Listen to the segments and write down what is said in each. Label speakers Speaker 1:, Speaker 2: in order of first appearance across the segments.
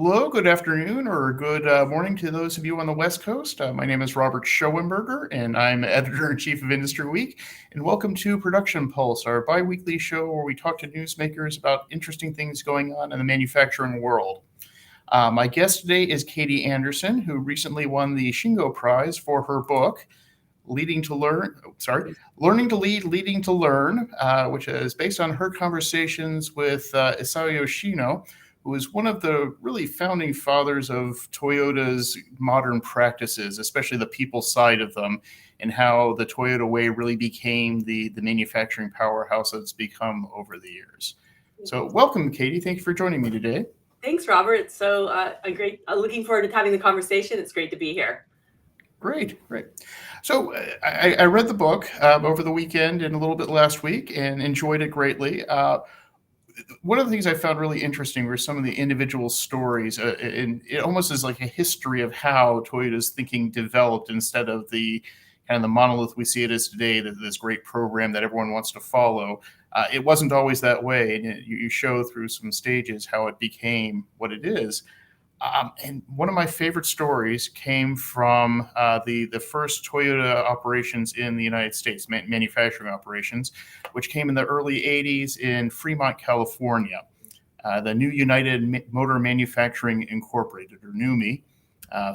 Speaker 1: Hello, good afternoon, or good morning to those of you on the West Coast. My name is Robert Schoenberger, and I'm editor-in-chief of IndustryWeek. And welcome to Production Pulse, our bi-weekly show where we talk to newsmakers about interesting things going on in the manufacturing world. My guest today is Katie Anderson, who recently won the Shingo Prize for her book, Learning to Lead, Leading to Learn, which is based on her conversations with Isao Yoshino, who is one of the really founding fathers of Toyota's modern practices, especially the people side of them, and how the Toyota way really became the manufacturing powerhouse that it's become over the years. So welcome, Katie. Thank you for joining me today.
Speaker 2: Thanks, Robert. It's so great. Looking forward to having the conversation. It's great to be here.
Speaker 1: Great. So I read the book over the weekend and a little bit last week and enjoyed it greatly. One of the things I found really interesting were some of the individual stories, and it almost is like a history of how Toyota's thinking developed instead of the kind of the monolith we see it as today, this great program that everyone wants to follow. It wasn't always that way, and you show through some stages how it became what it is. And one of my favorite stories came from the first Toyota operations in the United States, manufacturing operations, which came in the early 80s in Fremont, California. The New United Motor Manufacturing Incorporated, or NUMMI,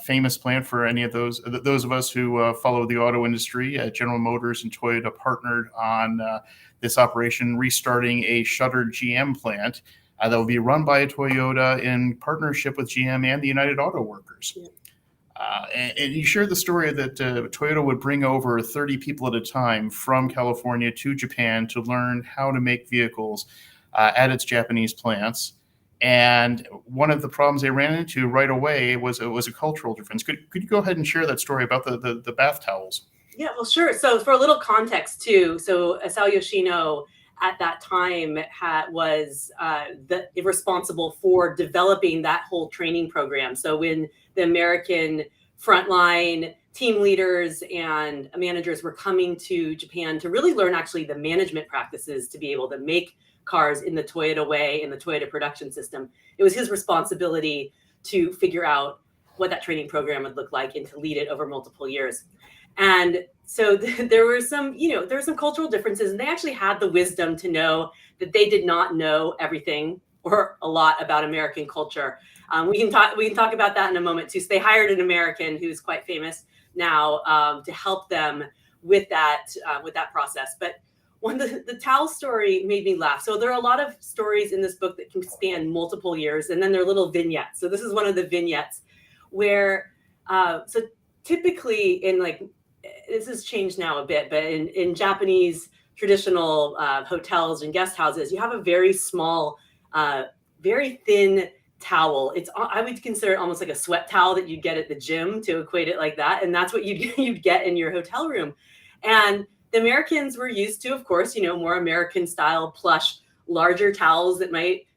Speaker 1: famous plant for any of those of us who follow the auto industry. General Motors and Toyota partnered on this operation, restarting a shuttered GM plant that will be run by Toyota in partnership with GM and the United Auto Workers. And you shared the story that Toyota would bring over 30 people at a time from California to Japan to learn how to make vehicles at its Japanese plants. And one of the problems they ran into right away was a cultural difference. Could you go ahead and share that story about the bath towels?
Speaker 2: Yeah, well, sure. So for a little context too, so Isao Yoshino at that time was responsible for developing that whole training program. So when the American frontline team leaders and managers were coming to Japan to really learn actually the management practices to be able to make cars in the Toyota way, in the Toyota production system, it was his responsibility to figure out what that training program would look like and to lead it over multiple years. And so there were some cultural differences, and they actually had the wisdom to know that they did not know everything or a lot about American culture. We can talk about that in a moment too. So they hired an American who's quite famous now to help them with that process. But the towel story made me laugh. So there are a lot of stories in this book that can span multiple years, and then there are little vignettes. So this is one of the vignettes where so typically this has changed now a bit, but in Japanese traditional hotels and guest houses, you have a very small, very thin towel. I would consider it almost like a sweat towel that you'd get at the gym, to equate it like that. And that's what you'd get in your hotel room. And the Americans were used to, of course, more American style plush, larger towels that might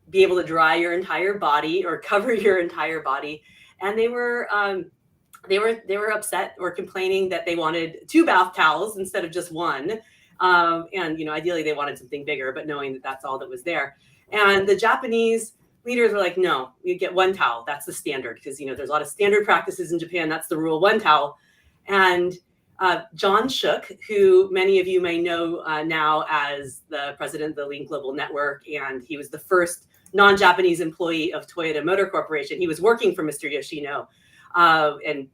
Speaker 2: be able to dry your entire body or cover your entire body. And they were upset or complaining that they wanted 2 bath towels instead of just one. And ideally they wanted something bigger, but knowing that that's all that was there. And the Japanese leaders were like, no, you get 1 towel. That's the standard, because there's a lot of standard practices in Japan. That's the rule, 1 towel. And John Shook, who many of you may know now as the president of the Lean Global Network, and he was the first non-Japanese employee of Toyota Motor Corporation. He was working for Mr. Yoshino. And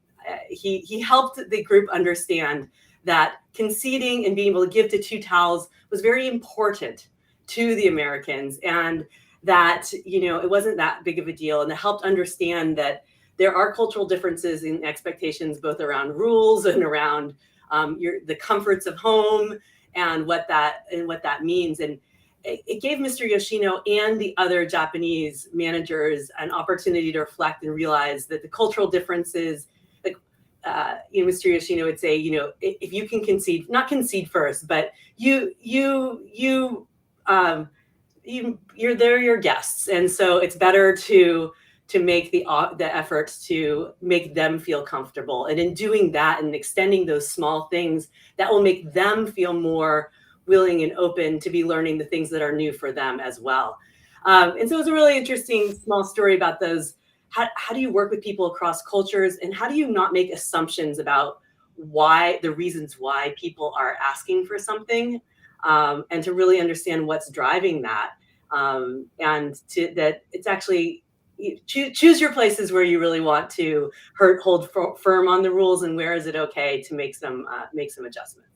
Speaker 2: he helped the group understand that conceding and being able to give to 2 towels was very important to the Americans, and that it wasn't that big of a deal, and it helped understand that there are cultural differences in expectations, both around rules and around the comforts of home and what that means. And it gave Mr. Yoshino and the other Japanese managers an opportunity to reflect and realize that the cultural differences, Mr. Yoshino would say, if you can not concede first, but you're your guests, and so it's better to make the effort to make them feel comfortable, and in doing that and extending those small things, that will make them feel more willing and open to be learning the things that are new for them as well. And so it's a really interesting small story about those how do you work with people across cultures, and how do you not make assumptions about the reasons why people are asking for something, and to really understand what's driving that, and that it's actually choose your places where you really want to hold firm on the rules, and where is it okay to make some adjustments.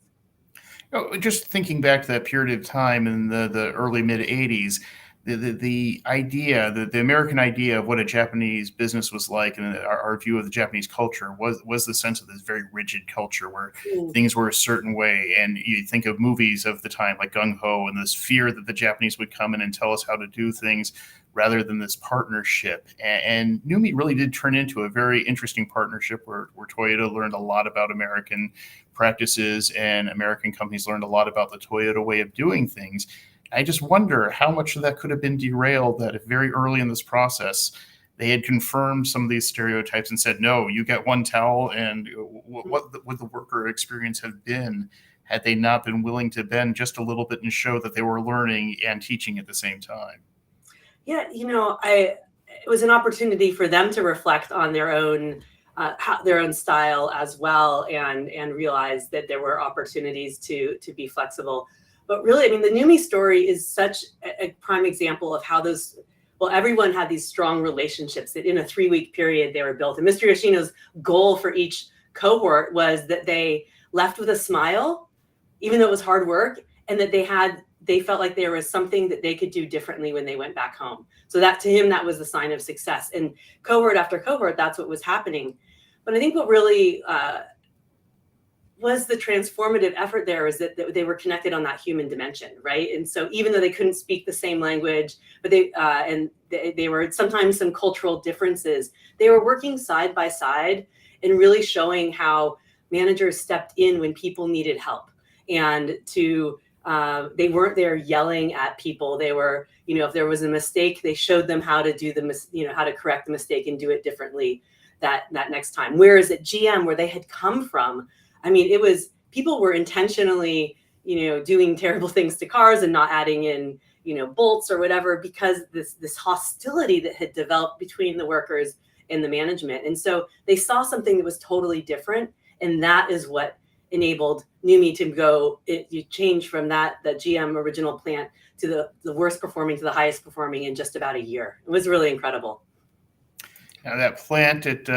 Speaker 1: Just thinking back to that period of time in the early mid 80s, the idea, the American idea of what a Japanese business was like, and our view of the Japanese culture was the sense of this very rigid culture where things were a certain way. And you think of movies of the time like Gung Ho, and this fear that the Japanese would come in and tell us how to do things rather than this partnership. And NUMMI really did turn into a very interesting partnership where Toyota learned a lot about American practices, and American companies learned a lot about the Toyota way of doing things. I just wonder how much of that could have been derailed, that if very early in this process they had confirmed some of these stereotypes and said, no, you get one towel, and what would the worker experience have been had they not been willing to bend just a little bit and show that they were learning and teaching at the same time?
Speaker 2: Yeah, it was an opportunity for them to reflect on their own style as well, and realize that there were opportunities to be flexible. But really, I mean, the NUMMI story is such a prime example of how everyone had these strong relationships that in a 3-week period they were built. And Mr. Yoshino's goal for each cohort was that they left with a smile, even though it was hard work, and that they felt like there was something that they could do differently when they went back home. So that, to him, that was the sign of success. And cohort after cohort, that's what was happening. But I think what really was the transformative effort there is that they were connected on that human dimension, right? And so even though they couldn't speak the same language, but they were sometimes some cultural differences, they were working side by side and really showing how managers stepped in when people needed help. And they weren't there yelling at people. They were, if there was a mistake, they showed them how to how to correct the mistake and do it differently that next time. Whereas at GM, where they had come from, I mean, people were intentionally, doing terrible things to cars and not adding in, bolts or whatever, because this hostility that had developed between the workers and the management. And so they saw something that was totally different. And that is what enabled NUMMI to change from the GM original plant to the worst performing to the highest performing in just about a year. It was really incredible.
Speaker 1: Now that plant, it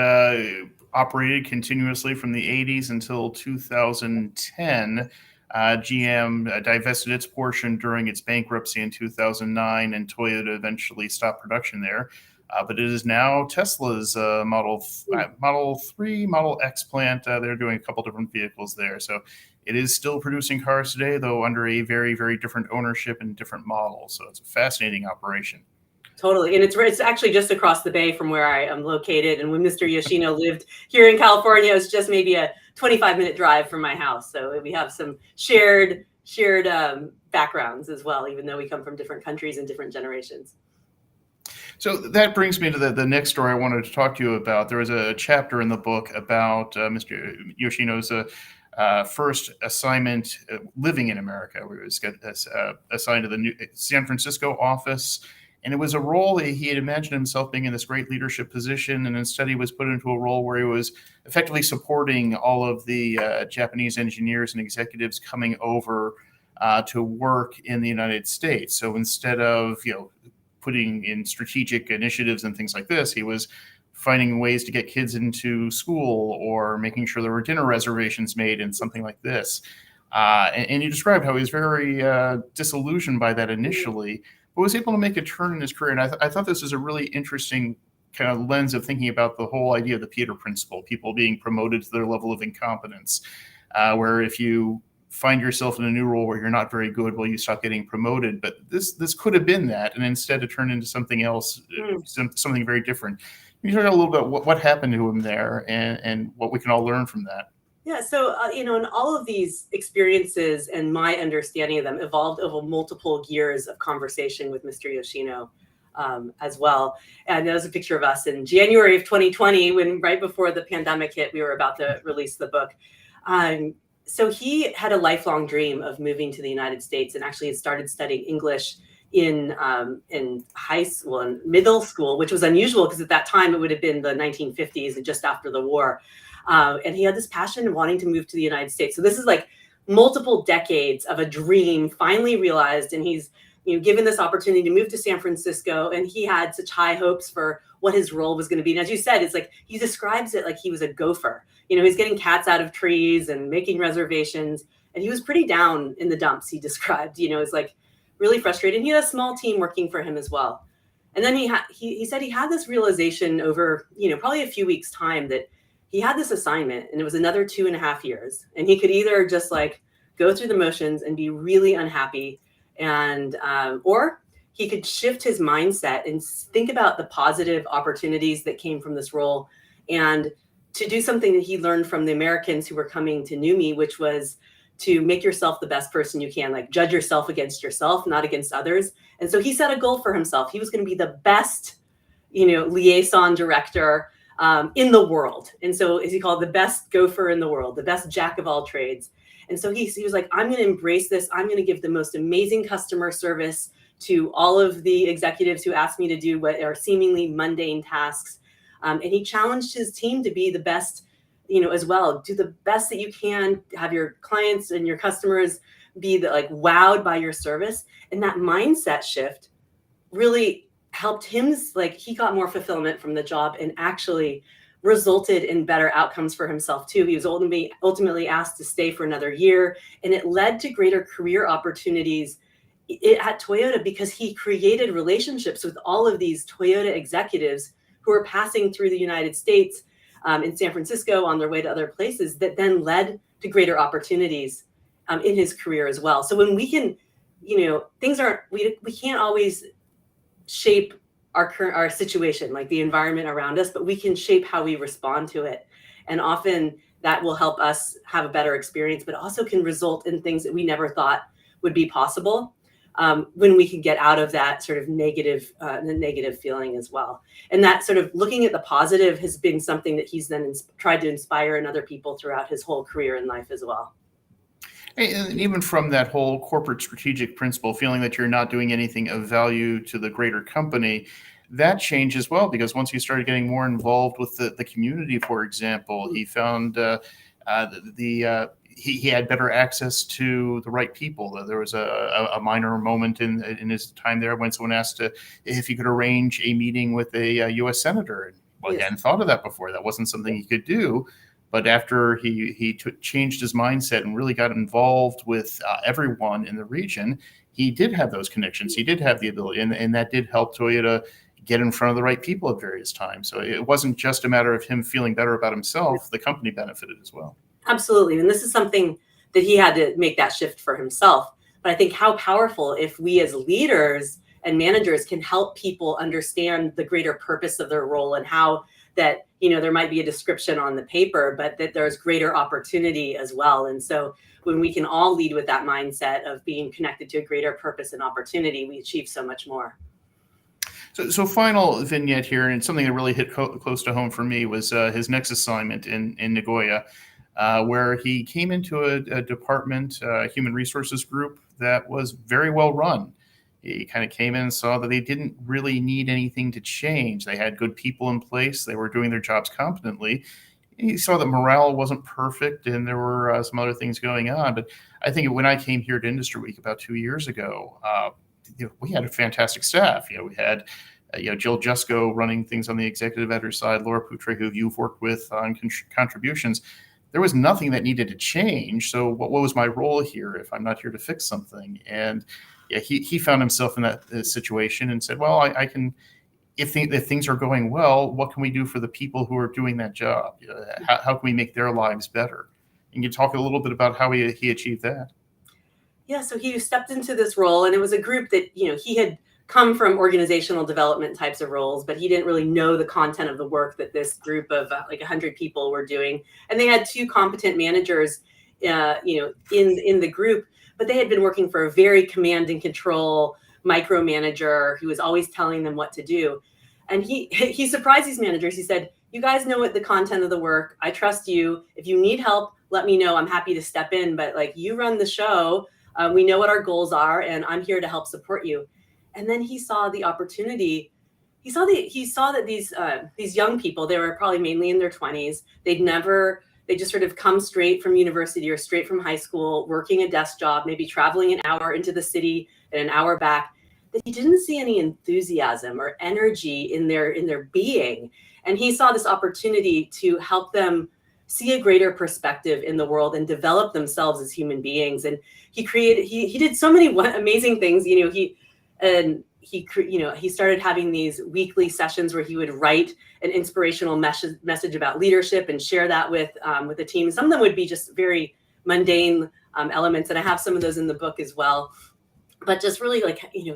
Speaker 1: operated continuously from the 80s until 2010. GM divested its portion during its bankruptcy in 2009, and Toyota eventually stopped production there. But it is now Tesla's Model 3, Model X plant. They're doing a couple different vehicles there. So it is still producing cars today, though under a very, very different ownership and different model. So it's a fascinating operation.
Speaker 2: Totally. And it's actually just across the bay from where I am located. And when Mr. Yoshino lived here in California, it was just maybe a 25-minute drive from my house. So we have some shared backgrounds as well, even though we come from different countries and different generations.
Speaker 1: So that brings me to the next story I wanted to talk to you about. There was a chapter in the book about Mr. Yoshino's first assignment living in America, where he was assigned to the San Francisco office. And it was a role that he had imagined himself being in this great leadership position. And instead he was put into a role where he was effectively supporting all of the Japanese engineers and executives coming over to work in the United States. So instead of, putting in strategic initiatives and things like this, he was finding ways to get kids into school or making sure there were dinner reservations made and something like this. And you described how he was very disillusioned by that initially, but was able to make a turn in his career. And I thought this was a really interesting kind of lens of thinking about the whole idea of the Peter principle, people being promoted to their level of incompetence, where if you find yourself in a new role where you're not very good, well, you stop getting promoted. But this could have been that, and instead it turned into something else, something very different. Can you talk a little bit about what happened to him there and what we can all learn from that?
Speaker 2: Yeah, so, and all of these experiences and my understanding of them evolved over multiple years of conversation with Mr. Yoshino as well. And there's a picture of us in January of 2020, when right before the pandemic hit, we were about to release the book. So he had a lifelong dream of moving to the United States, and actually had started studying English in high school and middle school, which was unusual because at that time it would have been the 1950s and just after the war. And he had this passion wanting to move to the United States. So this is like multiple decades of a dream finally realized, and he's given this opportunity to move to San Francisco, and he had such high hopes for what his role was going to be. And as you said, it's like he describes it like he was a gopher. He's getting cats out of trees and making reservations, and he was pretty down in the dumps. He described, it's like really frustrated. He had a small team working for him as well. And then he said he had this realization over, probably a few weeks' time that he had this assignment, and it was another 2.5 years. And he could either just like go through the motions and be really unhappy, and or he could shift his mindset and think about the positive opportunities that came from this role, and to do something that he learned from the Americans who were coming to NUMMI, which was to make yourself the best person you can, like judge yourself against yourself, not against others. And so he set a goal for himself. He was going to be the best, liaison director in the world. And so, as he called, the best gopher in the world, the best jack of all trades. And so he was like, I'm going to embrace this. I'm going to give the most amazing customer service to all of the executives who ask me to do what are seemingly mundane tasks. And he challenged his team to be the best, as well. Do the best that you can, have your clients and your customers be wowed by your service. And that mindset shift really helped him. Like, he got more fulfillment from the job and actually resulted in better outcomes for himself too. He was ultimately asked to stay for another year, and it led to greater career opportunities at Toyota because he created relationships with all of these Toyota executives who were passing through the United States, in San Francisco on their way to other places, that then led to greater opportunities in his career as well. So when we can, things aren't, we can't always shape our situation, like the environment around us, but we can shape how we respond to it. And often that will help us have a better experience, but also can result in things that we never thought would be possible, when we can get out of that sort of negative feeling as well. And that sort of looking at the positive has been something that he's then tried to inspire in other people throughout his whole career in life as well.
Speaker 1: And even from that whole corporate strategic principle, feeling that you're not doing anything of value to the greater company, that changed as well, because once he started getting more involved with the community, for example, he found he had better access to the right people. There was a minor moment in his time there when someone asked if he could arrange a meeting with a U.S. senator. And, well, yes. He hadn't thought of that before. That wasn't something he could do. But after he changed his mindset and really got involved with everyone in the region, he did have those connections. He did have the ability, and that did help Toyota get in front of the right people at various times. So it wasn't just a matter of him feeling better about himself. The company benefited as well.
Speaker 2: Absolutely. And this is something that he had to make that shift for himself. But I think how powerful if we as leaders and managers can help people understand the greater purpose of their role, and how that, there might be a description on the paper, but that there's greater opportunity as well. And so when we can all lead with that mindset of being connected to a greater purpose and opportunity, we achieve so much more.
Speaker 1: So final vignette here, and something that really hit close to home for me was his next assignment in Nagoya, where he came into a department, human resources group that was very well run. He kind of came in and saw that they didn't really need anything to change. They had good people in place. They were doing their jobs competently. He saw that morale wasn't perfect, and there were some other things going on. But I think when I came here to IndustryWeek about 2 years ago, we had a fantastic staff. We had Jill Jusko running things on the executive editor side, Laura Poutre, who you've worked with on contributions. There was nothing that needed to change. So what was my role here if I'm not here to fix something? And he found himself in that situation and said, well, I can, if things are going well, what can we do for the people who are doing that job? How can we make their lives better? And you talk a little bit about how he achieved that.
Speaker 2: Yeah, so he stepped into this role, and it was a group that, he had come from organizational development types of roles, but he didn't really know the content of the work that this group of 100 people were doing. And they had 2 competent managers, in the group, but they had been working for a very command and control micromanager who was always telling them what to do. And he surprised these managers. He said, you guys know what the content of the work. I trust you. If you need help, let me know. I'm happy to step in, but you run the show. We know what our goals are, and I'm here to help support you. And then he saw the opportunity. He saw that these young people, they were probably mainly in their 20s. They just sort of come straight from university or straight from high school, working a desk job, maybe traveling an hour into the city and an hour back, that he didn't see any enthusiasm or energy in their being. And he saw this opportunity to help them see a greater perspective in the world and develop themselves as human beings. And he did so many amazing things. He started having these weekly sessions where he would write an inspirational message about leadership and share that with the team. Some of them would be just very mundane elements, and I have some of those in the book as well. But just really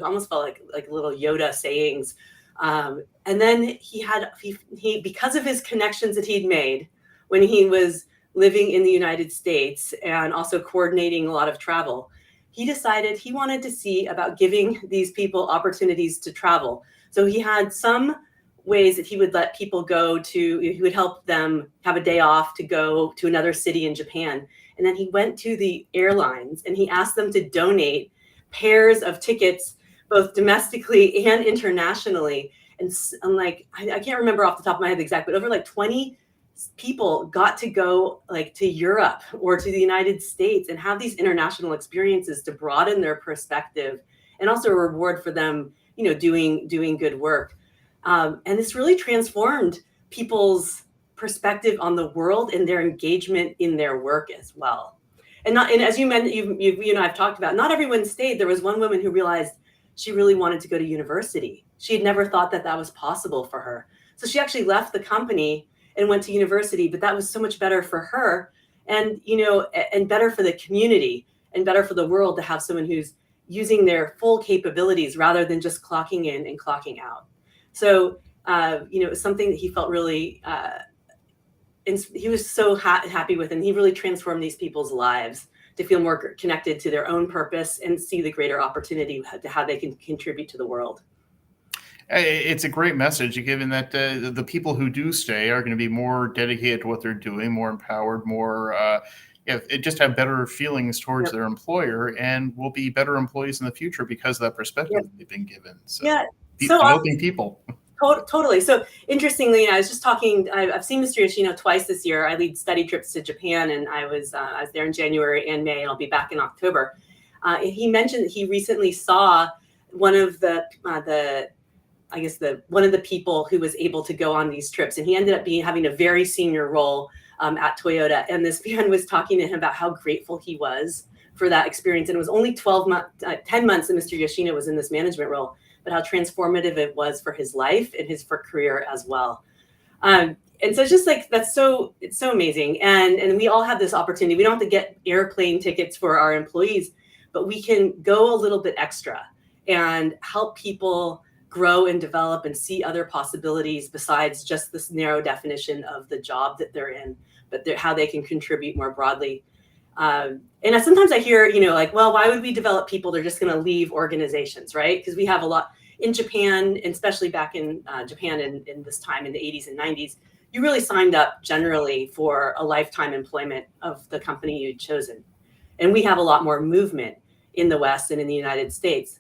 Speaker 2: almost felt like little Yoda sayings. And then he because of his connections that he'd made when he was living in the United States and also coordinating a lot of travel, he decided he wanted to see about giving these people opportunities to travel. So he had some ways that he would let people he would help them have a day off to go to another city in Japan. And then he went to the airlines and he asked them to donate pairs of tickets, both domestically and internationally. And I can't remember off the top of my head exactly, but over 20 people got to go to Europe or to the United States and have these international experiences to broaden their perspective and also a reward for them, doing good work. And this really transformed people's perspective on the world and their engagement in their work as well. And as you mentioned, I've talked about, not everyone stayed. There was one woman who realized she really wanted to go to university. She had never thought that was possible for her. So she actually left the company and went to university, but that was so much better for her and better for the community and better for the world to have someone who's using their full capabilities rather than just clocking in and clocking out. So, it was something that he felt really, he was so happy with, and he really transformed these people's lives to feel more connected to their own purpose and see the greater opportunity to how they can contribute to the world.
Speaker 1: It's a great message, given that the people who do stay are going to be more dedicated to what they're doing, more empowered, more just have better feelings towards their employer, and will be better employees in the future because of that perspective they've been given. So, developing people.
Speaker 2: Totally. So interestingly, I was just talking, I've seen Mr. Yoshino twice this year. I lead study trips to Japan, and I was there in January and May, and I'll be back in October. He mentioned that he recently saw one of the people who was able to go on these trips, and he ended up having a very senior role at Toyota. And this man was talking to him about how grateful he was for that experience. And it was only 10 months that Mr. Yoshino was in this management role, but how transformative it was for his life and his career as well. And so it's just it's so amazing. And we all have this opportunity. We don't have to get airplane tickets for our employees, but we can go a little bit extra and help people grow and develop and see other possibilities besides just this narrow definition of the job that they're in, but how they can contribute more broadly. And sometimes I hear, well, why would we develop people? They're just going to leave organizations, right? Because we have a lot in Japan, and especially back in Japan in this time in the 80s and 90s, you really signed up generally for a lifetime employment of the company you'd chosen. And we have a lot more movement in the West and in the United States.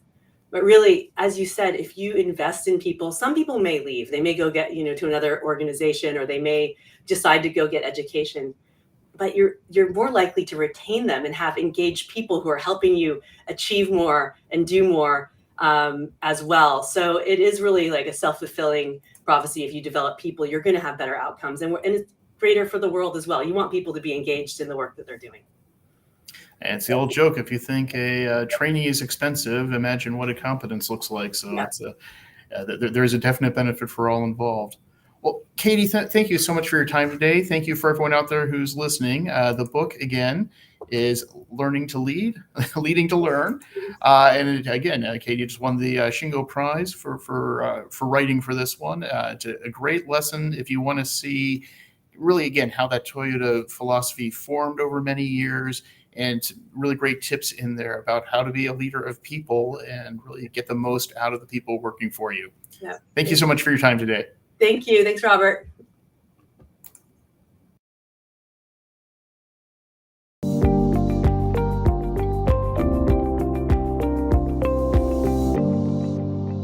Speaker 2: But really, as you said, if you invest in people, some people may leave. They may go get, to another organization, or they may decide to go get education. But you're more likely to retain them and have engaged people who are helping you achieve more and do more as well. So it is really like a self-fulfilling prophecy. If you develop people, you're going to have better outcomes, and it's greater for the world as well. You want people to be engaged in the work that they're doing.
Speaker 1: And it's the old joke: if you think a trainee is expensive, imagine what a competence looks like. So there's a definite benefit for all involved. Well, Katie, thank you so much for your time today. Thank you for everyone out there who's listening. The book, again, is Learning to Lead, Leading to Learn. And again, Katie just won the Shingo Prize for writing for this one. It's a great lesson if you want to see, really, again, how that Toyota philosophy formed over many years, and really great tips in there about how to be a leader of people and really get the most out of the people working for you. Yeah. Thank you so much for your time today.
Speaker 2: Thank you. Thanks, Robert.